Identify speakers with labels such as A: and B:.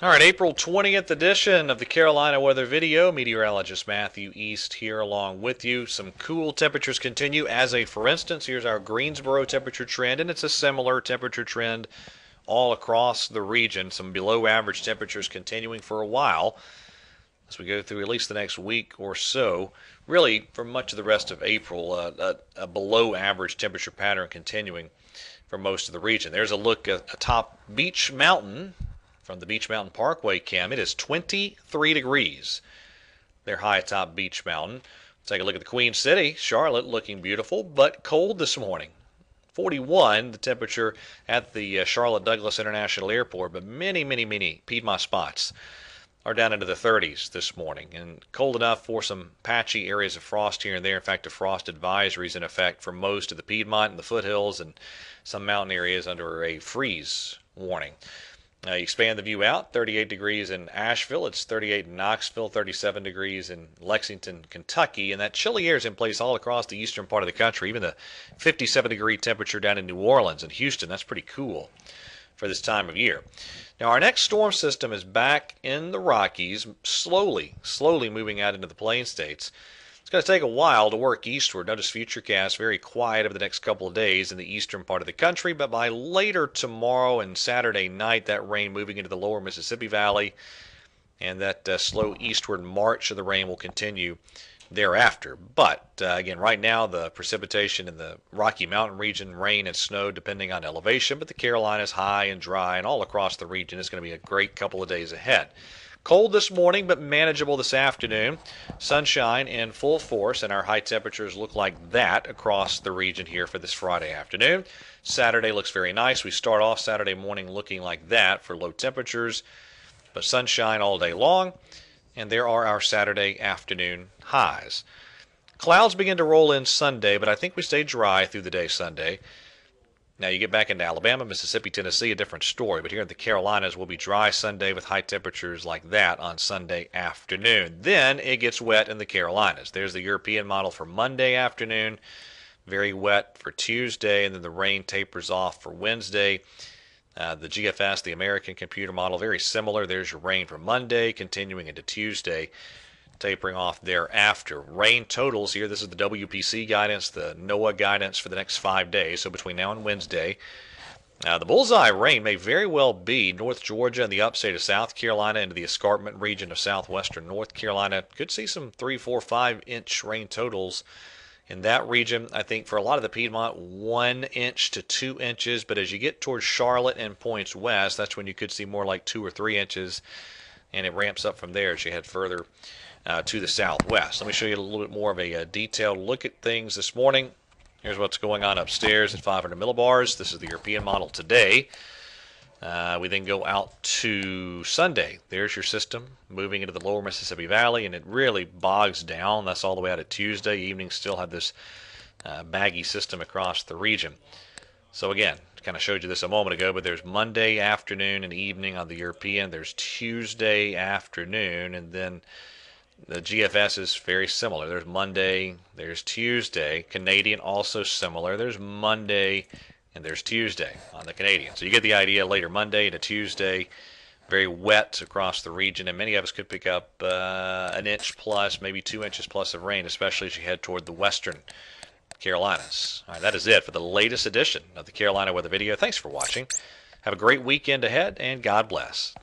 A: All right, April 20th edition of the Carolina Weather Video. Meteorologist Matthew East here along with you. Some cool temperatures continue. For instance, here's our Greensboro temperature trend, and it's a similar temperature trend all across the region. Some below average temperatures continuing for a while as we go through at least the next week or so. Really, for much of the rest of April, a below average temperature pattern continuing for most of the region. There's a look atop Beech Mountain from the Beech Mountain Parkway cam. It is 23 degrees. They're high atop Beech Mountain. Take a look at the Queen City, Charlotte, looking beautiful, but cold this morning. 41, the temperature at the Charlotte Douglas International Airport, but many Piedmont spots are down into the 30s this morning, and cold enough for some patchy areas of frost here and there. In fact, a frost advisory is in effect for most of the Piedmont and the foothills and some mountain areas under a freeze warning. You expand the view out, 38 degrees in Asheville, it's 38 in Knoxville, 37 degrees in Lexington, Kentucky, and that chilly air is in place all across the eastern part of the country. Even the 57-degree temperature down in New Orleans and Houston, that's pretty cool for this time of year. Now, our next storm system is back in the Rockies, slowly moving out into the Plain States. It's going to take a while to work eastward. Notice Futurecast very quiet over the next couple of days in the eastern part of the country, but by later tomorrow and Saturday night, that rain moving into the lower Mississippi Valley, and that slow eastward march of the rain will continue thereafter. But again, right now the precipitation in the Rocky Mountain region, rain and snow depending on elevation, but the Carolinas high and dry, and all across the region is going to be a great couple of days ahead. Cold this morning, but manageable this afternoon. Sunshine in full force, and our high temperatures look like that across the region here for this Friday afternoon. Saturday looks very nice. We start off Saturday morning looking like that for low temperatures, but sunshine all day long, and there are our Saturday afternoon highs. Clouds begin to roll in Sunday, but I think we stay dry through the day Sunday. Now you get back into Alabama, Mississippi, Tennessee, a different story. But here in the Carolinas, we'll be dry Sunday with high temperatures like that on Sunday afternoon. Then it gets wet in the Carolinas. There's the European model for Monday afternoon. Very wet for Tuesday, and then the rain tapers off for Wednesday. The GFS, the American computer model, very similar. There's your rain for Monday, continuing into Tuesday, tapering off thereafter. Rain totals here, this is the WPC guidance, the NOAA guidance for the next 5 days, so between now and Wednesday. The bullseye rain may very well be North Georgia and the upstate of South Carolina into the escarpment region of southwestern North Carolina. Could see some 3, 4, 5-inch rain totals in that region. I think for a lot of the Piedmont, 1 inch to 2 inches, but as you get towards Charlotte and points west, that's when you could see more like 2 or 3 inches, and it ramps up from there as you head further to the southwest. Let me show you a little bit more of a detailed look at things this morning. Here's what's going on upstairs at 500 millibars. This is the European model today. We then go out to Sunday. There's your system moving into the lower Mississippi Valley, and it really bogs down. That's all the way out to Tuesday evening. Still have this baggy system across the region. So again, kind of showed you this a moment ago, but there's Monday afternoon and evening on the European. There's Tuesday afternoon, and then the GFS is very similar. There's Monday, there's Tuesday. Canadian also similar. There's Monday and there's Tuesday on the Canadian. So you get the idea. Later Monday to Tuesday, very wet across the region, and many of us could pick up an inch plus, maybe 2 inches plus of rain, especially as you head toward the western Carolinas. All right, that is it for the latest edition of the Carolina Weather Video. Thanks for watching. Have a great weekend ahead, and God bless.